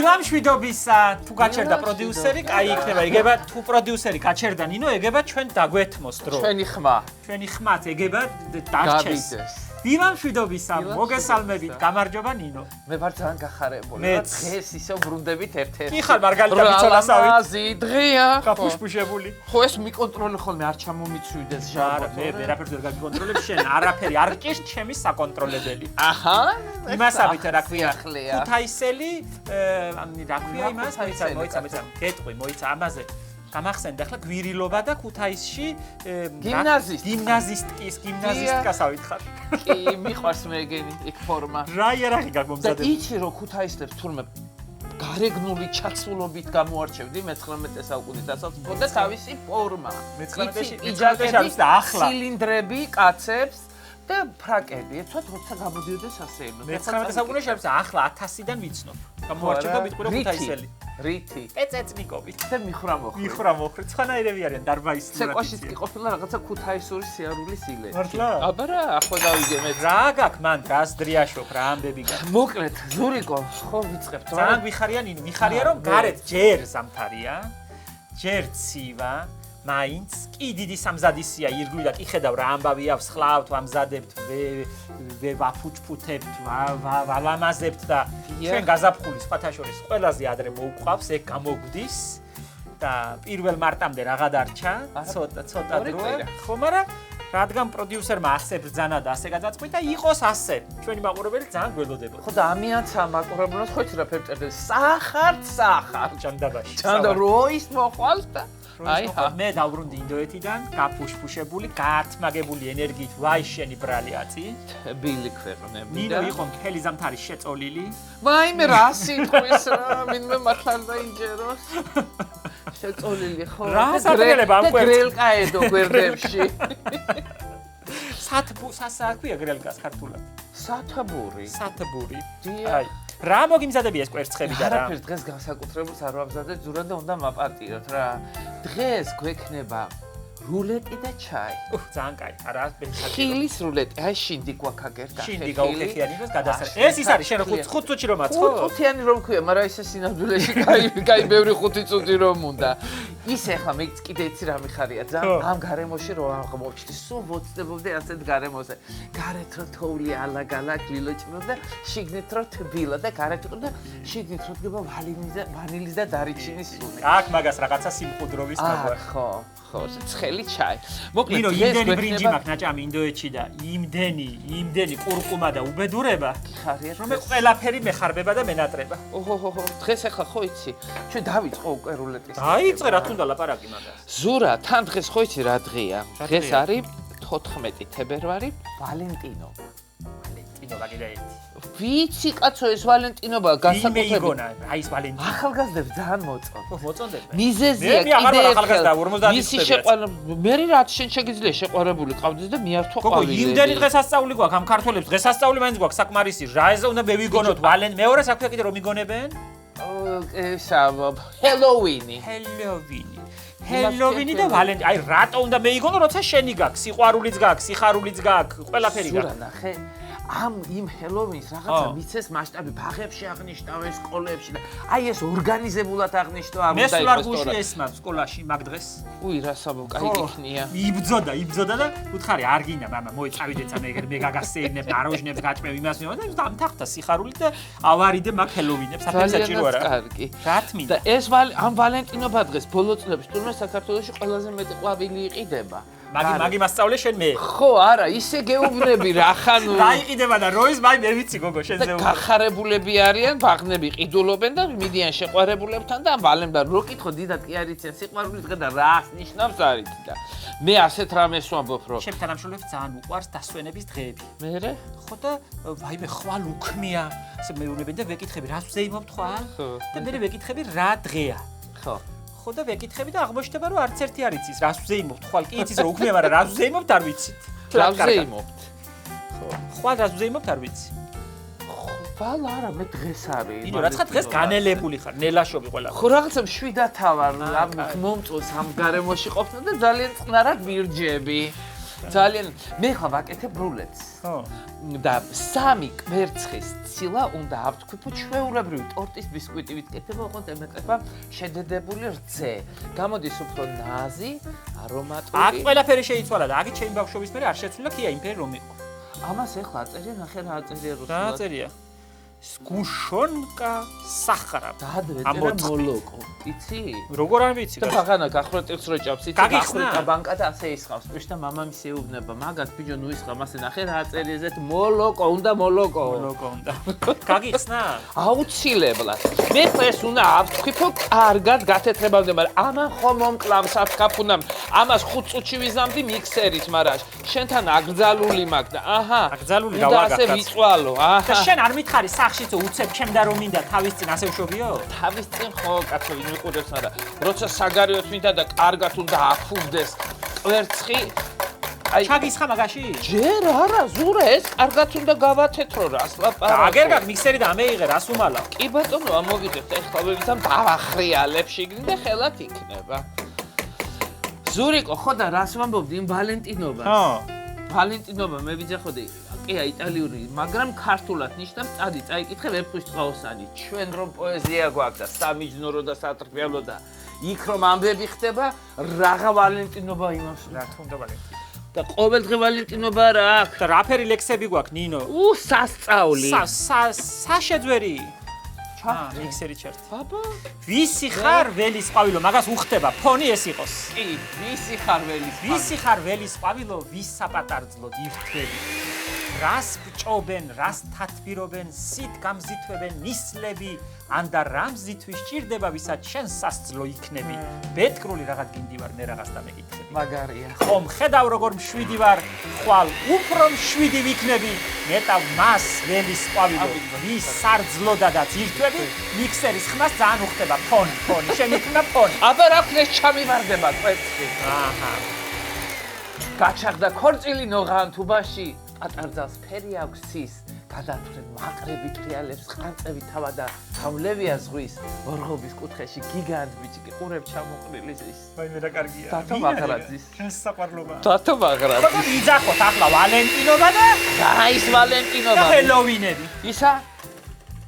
ვირა მშვიდობისა, თუ გაჩერდა პროდიუსერი, კაი იქნება. ეგება თუ პროდიუსერი გაჩერდა ნინო, ეგება ჩვენ დაგვეთმოს დრო. ჩვენი ხმაც ეგება დარჩეს. ვირა მშვიდობისა, მოგესალმებით, გამარჯობა ნინო. მე ვარ ძალიან გახარებული. დღეს ისევ ბრუნდებით ერთ-ერთ. კი ხარ მარგალიტა მიცოლასავით. ლამაზი დღეა. გაფუშფუშებული. ხო ეს მიკონტროლე ხოლმე არ ჩამომიცვიდეს ჟაბო. მე ვერაფერს ვერ გაგიკონტროლებ შენ, არაფერი არ ჭირს ჩემი საკონტროლებელი. აჰა. იმასავით რა ქვია? ქუთაისელი, რა ქვია იმას? მოიცა. გეტყვი, მოიცა ამაზე. გამახსენდა ახლა გვირილობა და ქუთაისში გიმნაზისტკის გიმნაზისტკასავით ხარ. კი, მიყვარს მეგენი იქ ფორმა. რა იარაღი გაგმომზადებ? და იცი რომ ქუთაისლებს თურმე გარეგნული ჩაცმულობით გამოარჩევდი მე-19 საუკუნის დასაწყისში და თავისი ფორმა. მე-19 არის და ახლა ცილინდრები კაცებს და ფრაკები, ეცოთ როცა გამოდიოდეს ასე. მე-19 საუკუნეში არის ახლა 1000-დან ვიცნობ. გამოარჩევდა მიტყვი რომ ქუთაისელი. რითი? პეწეწნიკობით. და მიხრა მოხრე. ცხანაირები არიან დარბაისის. ცეკვაშიც კი ყოფილა რაღაცა ქუთაისური სიარულის ილეთი. მართლა? აბა რა, ახლა დავიგე მე. რა გაქვს მან გასდრიაშობ რა ამბები გაქვს. მოკლედ, ზურიკო, ხო ვიწყებთ. ძალიან ვიხარია ნინო, ვიხარია რომ გარეთ ჯერ ზამთარია, ჯერ ცივა. მაინც კი დიდი სამზადისია ირგვლივ და კი ხედავ რა ამბავი აქვს ხლავთ ვამზადებთ ვაფუჭფუთებთ ვალამაზებთ და ჩვენ გაზაფხული სხვათა შორის ყველაზე ადრე მოუყვავს ეგ გამოგვდის და 1 მარტამდე რაღა დარჩა ცოტა დროა ხო მაგრამ რადგან პროდიუსერმა ასე ბრძანა და ასე გადაწყვიტა იყოს ასე ჩვენი მაყურებელი ძალიან გველოდებოდა ხო და ამიანცა მაყურებელს ხო იცი რა ფერწერდა სახარ ჭანდაბაში ჭანდა როის მოხვალს და აი მე დავბრუნდი ინდოეთიდან, გაფუშფუშებული, გაათმაგებული ენერგიით, ვაი შენი ბრალი აწი. ბილი ქვეყნები და ნინო იყო მთელი ზამთარი შეწოლილი. ვაიმე რა სიტყვის რა, მინდა მართლა დაინჯეროს. შეწოლილი ხო? რა საქმეება ამ კვერცხს? გრელკაედო გვერდებში. საქვია გრელკას ქართულად? სათბური. აი რა მოგიმზადები ეს კვერცხები და რა? არაფერს დღეს განსაკუთრებულს არ ვამზადებ, ზურა და უნდა მაპარტიროთ რა. დღეს გვექნება რულეტი და ჩაი. ძალიან კაი. არა, ხილის რულეტი. აი შინდი გვაქაგერ და შინდი გაუხეხიანი იყოს გადასარევი. ეს ის არის შენ 5 წუთში რომ აცხო? 5 წუთიანი რომ ქვია, მაგრამ ისე სინამდვილეში კაი ბევრი 5 წუთი რომ უნდა. ის ახლა მე კიდე იცი რა მიხარია ძალიან ამ გარემოში რომ აღმოჩნდი სულ ვოცდებობდი ასეთ გარემოზე. გარეთ რო თოვლი ალაგალა გილოჭნო და შიგნით რო თბილა და გარეთ რო და შიგნით რო დგება ვანილის და დარიჩინის სული. აქ მაგას რაღაცა სიმყუდროვის მაგვარ. ხო. ცხელი ჩაი. მოკლედ ნინო იმდენი ბრინჯი მაქვს ნაჭამი ინდოეთში და იმდენი ყურყუმა და უბედურება. ხარია რომ მე ყველაფერი მეხარბება და მენატრება. ოჰო დღეს ახლა ხო იცი? ჩვენ დავიწყო უკვე რულეტის. დაიწყე რა თუნდა ლაპარაკი მაგას. ზურა თან დღეს ხო იცი რა დღეა? დღეს არის 14 თებერვარი, ვალენტინო. ვალენტინო ვაგიდა ერთი. ვიცი კაცო ეს ვალენტინობა განსაკუთრებით. იმეიგონა, აი ეს ვალენტინო. ახალგაზრდებს ძალიან მოწონს. მოწონდება. მიზეზია კიდე ახალგაზრდა 50 მისი შეყვანა მე რაც შენ შეგიძლია შეყვარებული ყავდეს და მიართვა ყვავილი. გოგო იმდენი დღესასწაული გვაქვს ამ ქართველებს დღესასწაული მაინც გვაქვს საკმარისი. რა ეზე უნდა მე ვიგონოთ ვალენტ მეორე საქმეა კიდე რომ მიგონებენ? ჰელოვინი და ვალენტინი. აი რატო უნდა მეიგონო როცა შენი გაქვს, სიყვარულიც გაქვს, სიხარულიც გაქვს, ყველაფერი გაქვს. ზურა ნახე ამ იმ ჰელოვინს რაღაცა მიცეს მასშტაბი ბაღებში აღნიშნავენ სკოლებში და აი ეს ორგანიზებულად აღნიშნვა ამ მე სულ არ გუშინ ესმარ სკოლაში მაგ დღეს. უი რა საბო კაი იქნია. იბძოდა და უთხარი არ გინდა მამა მოიწავიდეცა მე გაგასეირნებ აროჟნებს გაჭმევ იმას მე და დამთახთა სიხარული და ავარიდე მაგ ჰელოვინებს საფერსაჭირო არა. კარგი. რა თმინდა. და ეს ამ ვალენტინობა დღეს ბოლო წლებში თურმე საქართველოში ყველაზე მეტი ყვავილი იყიდება. მაგი მასწავლე შენ მე. ხო, არა, ისე გეუბნები რა ხანუ. დაიყიდება და როის მაი მე ვიცი გოგო შენზე. გახარებულები არიან, ბაღნები ყიდულობენ და მიდიან შეყვარებულებთან და ვალემდა რო კითხო დიდად კი არ იციან სიყვარულის დღე და რას ნიშნავს არ იცი და მე ასეთ რამეს ვამბობ რომ ჩემ თანამშრომლებს ძალიან უყვარს დასვენების დღეები. მერე? ხო და ვაიმე ხვალ უქმია. ასე მეუბნებიან და ვეკითხები რას ვზეიმობ ხვალ? და მე ვეკითხები რა დღეა. ხო. ხო და ვეკითხები და აღმოჩნდება რომ არც ერთი არ იცის რას ვზეიმობთ ხვალ კი იცის რომ უქმია მაგრამ რას ვზეიმობთ არ ვიცით. რა ვზეიმობთ? ხო. ხვალ რას ვზეიმობთ არ ვიცი. ვალ არა მე დღეს არის. ნინო რაცა დღეს განელებული ხარ ნელაშობი ყველა. ხო რაღაცა მშვიდათავარ ამ მომწონს ამ გარემოში ყოფნა და ძალიან წყნარად ვირჯები. ძალიან მე ხა ვაკეთებ რულეტს. ხო. და 3 კვერცხის ცილა უნდა ავთქვიფო ჩვეულებრივი ტორტის ბისკვიტი ვიკეთებ, ოღონდ ემეტება შედედებული რძე. გამოდის უფრო ნაზი, არომატული. აქ ყველაფერი შეიცვალა და აქ ჩემი ბავშვობის მერე არ შეცვლილა ქია იმფერი რომ იყო. ამას ეხლა აწერია, ნახე რა აწერია რუსულად. რა აწერია? სგუშონკა სახრა. დაადრე წერა მოლოკო. იცი? როგორ არ ვიცი? და ბაღანა გახრეტებს რო ჭამს, იცი? გახრეტა ბანკა და ასე ისხავს. პიშ და მამამისი ეუბნება, მაგას ბიჭო ნუ ისხა, მასე ნახე რა აწერია ზეთ მოლოკო, უნდა მოლოკო. მოლოკო უნდა. გაგიხსნა? აუცილებლად. მე ეს უნდა ავთქვიფო კარგად გათეთრებამდე, მაგრამ ამან ხომ მომკლავს აფკაფუნამ. ამას 5 წუთში ვიზამდი მიქსერით, მაგრამ შენთან აკრძალული მაგ და აჰა. აკრძალული და ასე ვიწვალო. აჰა. და შენ არ მითხარი სახშიც უცებ ჩემ და რომ მინდა თავის წინ ასე ვშობიო? თავის წინ ხო კაცო ვინ მიყურებს არა. როცა საგარეოთ მინდა და კარგად უნდა აფუვდეს კვერცხი. აი ჩაგისხა მაგაში? ჯერ არა, ზურა ეს კარგად უნდა გავათეთრო რას ლაპარაკო. აგერგად მიქსერი და ამეიღე რას უმალავ? კი ბატონო, ამოგიდეთ ეხლა ვებიდან დავახრიალებ შიგნით და ხელად იქნება. ზურიკო, ხო და რას ვამბობდი იმ ვალენტინობას? ხო. ვალენტინობა მე ვიძახოდი. კი, იტალიური, მაგრამ ქართულად ნიშნავს წადი, წაიკითხე ვერცხლის წყალოსანი. ჩვენ რომ პოეზია გვაქვს და სამიჯნორო და სატრფიალო და იქ რომ ამბები ხდება, რაღა ვალენტინობა იმას. რა თქმა უნდა ვალენტინობა. და ყოველდღე ვალენტინობა რა აქვს? და რაფერი ლექსები გვაქვს ნინო? სასწაული. საშეძვერი. მიქსერი ჩერტი. ბაბა, ვისი ხარ ველის ყვავილო, მაგას უხდება, ფონი ეს იყოს. კი, ვისი ხარ ველის? ვისი ხარ ველის ყვავილო, ვის საპატარძლოდ ირთვები? რას ბჭობენ, რას თათბირობენ, სით გამზითვებენ ნისლები, ან და რამზითვი სჭირდება, ვისაც შენ სასძლო იქნები. ბეთკრული რაღაც გინდი ვარ, მე რაღაც დამეკითხები. მაგარია. ხომ ხედავ როგორ მშვიდი ვარ, ხვალ უფრო მშვიდი ვიქნები. მეტავ მას ველის ყვავილო, ვის სარძლოდადაც ირთვები, მიქსერის ხმას ძალიან უხდება, ფონი, შემიქნა ფონი. აბა რა ქნეს ჩამივარდება კვერცხი. აჰა. გაჩაღდა ქორწილი ნოღან თუბაში. პატარძალს ფერი აქვს ცის, გადათვლენ მაყრები ტრიალებს, ყანწები თავა და თავლევია ზღვის, ორღობის კუთხეში გიგანტ ბიჭი ყურებ ჩამოყრილი ზის. ვაიმე რა კარგია. დათო მაღრაძის. შენს საყვარლობა. დათო მაღრაძის. ხო იძახოთ ახლა ვალენტინობა და რა ის ვალენტინობა? ჰელოვინები. ისა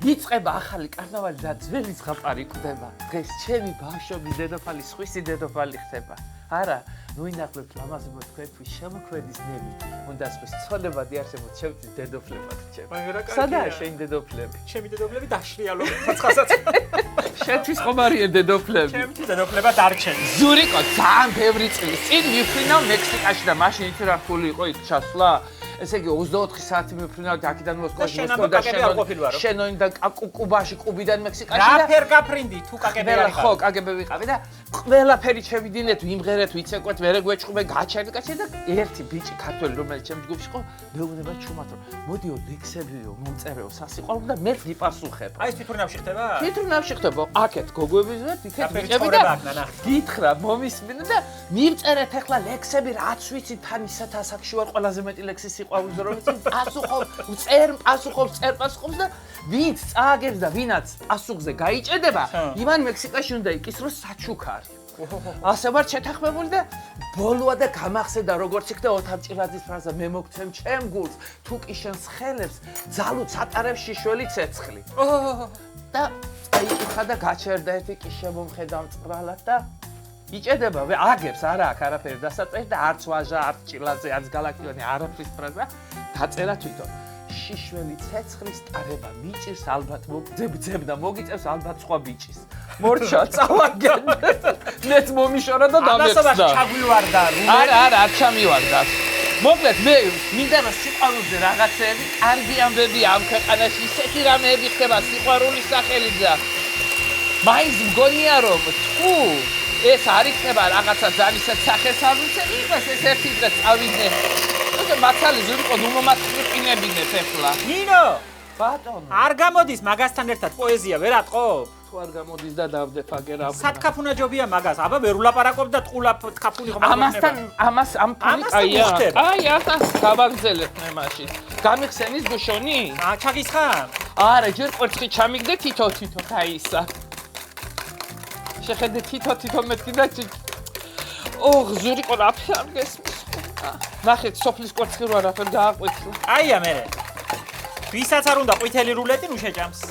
იწყება ახალი კარნავალი და ძველი ზღაპარი კვდება. დღეს ჩემი ბავშვობის დედოფალი სხვისი დედოფალი ხდება. არა, ნუ ინახლებთ ლამაზებო თქვენთვის შემოქმედის ნები. უნდა სხვის ცოლება დიარსებოთ ჩემთვის დედოფლებად რჩება. სადაა შენი დედოფლები? ჩემი დედოფლები დაშრიალო ფაცხასაც. შენთვის ხომ არიან დედოფლები? ჩემთვის დედოფლება დარჩენ. ზურიკო ძალიან ბევრი წლის წინ მიფრინავ მექსიკაში და მაშინ იცი რა რთული იყო იქ ჩასვლა? ესე იგი 24 საათი მიფრინავ და აქედან მოსკოვში მოსკოვდა შენოინ და კუბაში კუბიდან მექსიკაში და რა ფერ გაფრინდი თუ კაგები არ იყავი? ხო, კაგები ვიყავი და ყველაფერი შევიდინეთ, ვიმღერეთ, ვიცეკვეთ, ვერ ეგვეჭყმე, გაჩერდკაცე და ერთი ბიჭი ქართველი რომელიც ჩემს ჯგუფში იყო, მეუბნება ჩუმათრო. მოდიო ლექსებიო, მომწერეო, სასიყვარულო და მე ვიპასუხებ. აი ეს თვითონავში ხდება? თვითონავში ხდება. აქეთ გოგოების ვერთ, იქეთ ბიჭები და გითხრა, მომისმინე და მივწერეთ ახლა ლექსები, რაც ვიცი, თან ისეთ ასაკში ვარ, ყველაზე მეტი ლექსი სიყვარულზე რომ ვიცი, პასუხობს და ვინც წააგებს და ვინაც პასუხზე გაიჭედება, იმან მექსიკაში უნდა იკისროს საჩუქარი. ასე ვარ შეთანხმებული და ბოლოა და გამახსენდა როგორც იქ და ოთამჭირაძის ფრაზა მე მოგცემ ჩემ გულს თუ კი შენს ხელებს ძალუც ატარებს შიშველი ცეცხლი. და აიკითხა და გაჩერდა ერთი კი შემომხედა მწრალად და იჭედება, აგებს არა აქ არაფერი დასაწერი და არც ვაჟა, არც ჭილაძე, არც გალაქტიონი არაფრის ფრაზა დაწერა თვითონ. შიშველი ცეცხლის ტარება მიჭირს ალბათ მოგძებ და მოგიწევს ალბათ სხვა ბიჭის. მორჩა წავაგენ. მეც მომიშორა და დამეცდა. ამასობას ჩაგვივარდა რუმენი. არა, არ ჩამივარდა. მოკლედ მე მინდა რომ სიყვარულზე რაღაცეები, კარგი ამბები ამ ქვეყანაში ისეთი რამეები ხდება სიყვარულის სახელით და მაინც მგონია რომ თუ ეს არ იქნება რაღაცა ძალისად სახეს არ ვიცე, იყოს ეს ერთი დღე წავიდე. და მაცალი ზურიკო ნუ მომაწყინებინეთ ახლა. ნინო, ბატონო. არ გამოდის მაგასთან ერთად პოეზია, ვერ ატყო? თუ არ გამოდის და დავდებ აგერა. სათქაფუნა ჯობია მაგას, აბა ვერ ულაპარაკობ და ტყულა თქაფუნი ხომ არ ამასთან ამ ფული კაია. აი, ახლა გავაგზელებ მე მაშინ. გამიხსენის გუშონი? ჩაგისხა? არა, ჯერ კვერცხი ჩამიგდე თითო გაისა. შეხედე თითო მეთქი და ოღ ზურიკო რა ფერ გესმის. ნახეთ, სოფლის კვერცხი რო არაფერ გააყვეთლა. აია მე. ვისაც არ უნდა ყვითელი რულეტი ნუ შეჭამს.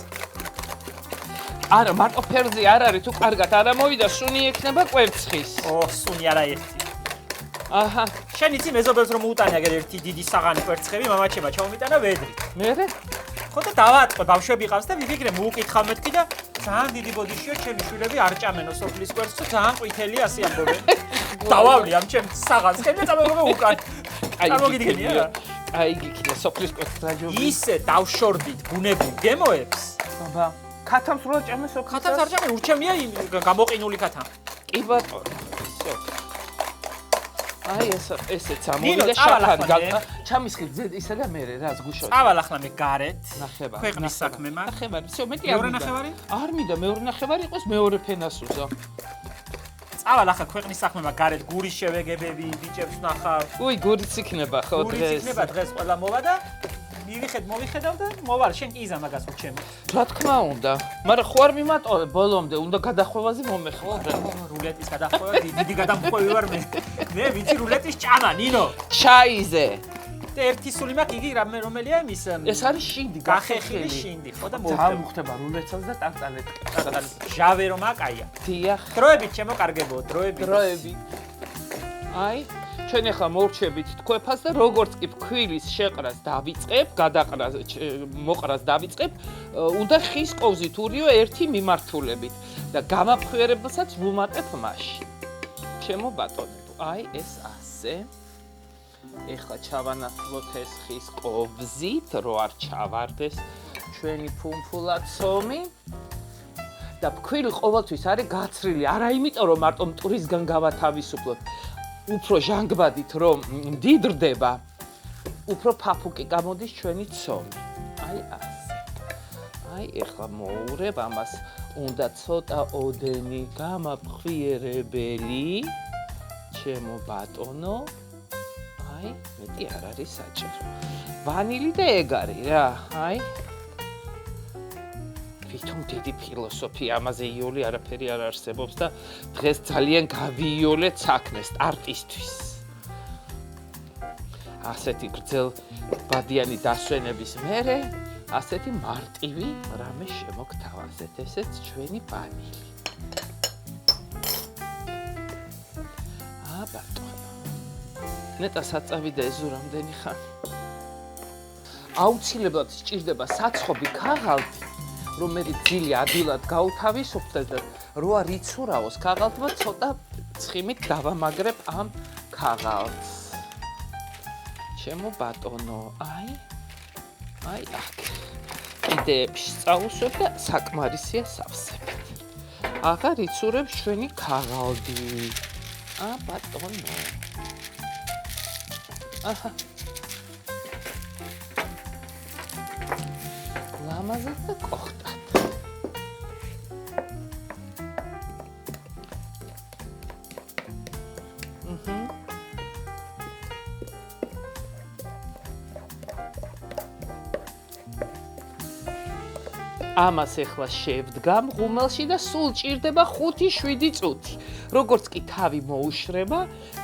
არა, მარტო ფერზე არ არის, თუ კარგად არ ამოვიდა, სუნი ექნება კვერცხის. სუნი არა ერთი. აჰა. შენ იცი მეზობელს რომ უუტანი აგერ ერთი დიდი საღანი კვერცხები, მამაჩემა ჩაუმიტანა ვედრი. მერე? ხო და დავაწყო, ბავშვები ყავს და ვიფიქრე, მოუკითხავ მეთქი და ძალიან დიდი ბოდიშია, ჩემი შვილები არ ჭამენო სოფლის კვერცხს, ძალიან ყვითელი ასე ამბობენ. დავავლი ამ ჩემ საღანს, ხელი წამებობა უკან. წარმოგიდგენია? აი გიქნა სოფლის კვერცხს რაჯობი. ისე დავშორდით ბუნებრივ გემოებს. აბა, ქათამს რო ჭამე სოფლის. ქათამს არ ჭამე, ურჩემია გამოყინული ქათა. კი ბატონო. ისე. აი ესეც ამოვიდა შაქარი. ჩამისხი ისა და მერე რა ზგუშო. წავალ ახლა მე გარეთ. ნახევარი. ქვეყნის საქმე მაგ. ნახევარი. всё, მეტი მეორე ნახევარი? არ მინდა მეორე ნახევარი იყოს მეორე ფენას უზო. წავალ ახლა ქვეყნის საქმე მაგ გარეთ გურის შევეგებები, ბიჭებს ნახავ. უი, გურიც იქნება ხო დღეს. გურიც იქნება დღეს ყველა მოვა და მოვიხედავ და მოვალ შენ კი იზა მაგას უჩემ. რა თქმა უნდა. მაგრამ ხო არ მიმატოვე ბოლომდე, უნდა გადახვევაზე მომეხმარე. რულეტის გადახვევა, დიდი გადამხვევი ვარ მე. მე ვიცი რულეტის ჭამა, ნინო. ჩაიზე. და ერთი სული მაქვს, იგი რომელია იმის? ეს არის შინდი, გახეხილი შინდი, ხო და მოხდება რულეტსაც და ტანტალეტს. ჟავე რომ აკაია. დიახ. დროებით შემოკარგებო, დროებით. აი, ჩვენ ახლა მორჩებით თქვეფას და როგორც კი ფქვილის შეყრას დავიწყებ, გადაყრას, მოყრას დავიწყებ, უნდა ხის ყოვზით ურიო ერთი მიმართულებით და გამაფხვიერებელსაც ვუმატებ მაშინ. ჩემო ბატონებო, აი ეს ასე. ეხლა ჩავანაცვლოთ ეს ხის ყოვზით, რო არ ჩავარდეს ჩვენი ფუმფულა ცომი. და ფქვილი ყოველთვის არის გაცრილი, არა იმიტომ რომ მარტო მტვრისგან გავათავისუფლოთ. უფრო ჟანგბადით რომ მდიდრდება, უფრო ფაფუკი გამოდის ჩვენი ცომი. აი ასე. აი ეხლა მოურებ ამას, უნდა ცოტა ოდენი გამაფხვიერებელი, ჩემო ბატონო. აი, მეტი არ არის საჭირო. ვანილი და ეგ არის რა, აი. თვითონ დიდი ფილოსოფია ამაზე იოლი არაფერი არ არსებობს და დღეს ძალიან გავიოლეთ საქმეს სტარტისთვის. ასეთი გრძელბადიანი დასვენების მერე, ასეთი მარტივი რამე შემოგთავაზეთ, ესეც ჩვენი ვანილი. ბატონო. ნეტა საწავიდა ეზურამდენი ხანი. აუცილებლად სჭირდება საცხობი ქაღალდი. რომ მე ძილი ადვილად გავთავისუფლდე და რო არ იცურავოს ქაღალდმა ცოტა ცხიმით დავამაგრებ ამ ქაღალდს. ჩემო ბატონო, აი აქ. კიდეებში წავუსვებ და საკმარისია სავსებით. აღარ იცურებს ჩვენი ქაღალდი. ბატონო. აჰა. ლამაზად და კოხტად. ამას ეხლა შევდგამ ღუმელში და სულ ჭირდება 5-7 წუთი. როგორც კი თავი მოუშრება,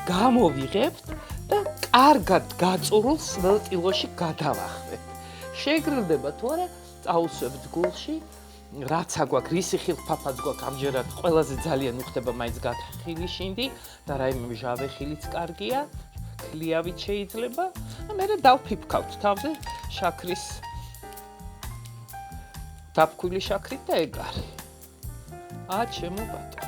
გამოვიღებთ და კარგად გაწურულს სველტილოში გადავახвет. შეგრილდება თუ არა, წაუსვებთ გულში, რაც აგვაქვს, რისი ხილფაფაც გვაქვს, ამჯერად ყველაზე ძალიან უხდება მაინც გახილი შინდი და რაიმე ჟავე ხილიც კარგია, ქლიავით შეიძლება. მერე დავფიფქავთ თავზე შაქრის დაფქვილი შაქრით და ეგ არის. ჩემო ბატონო.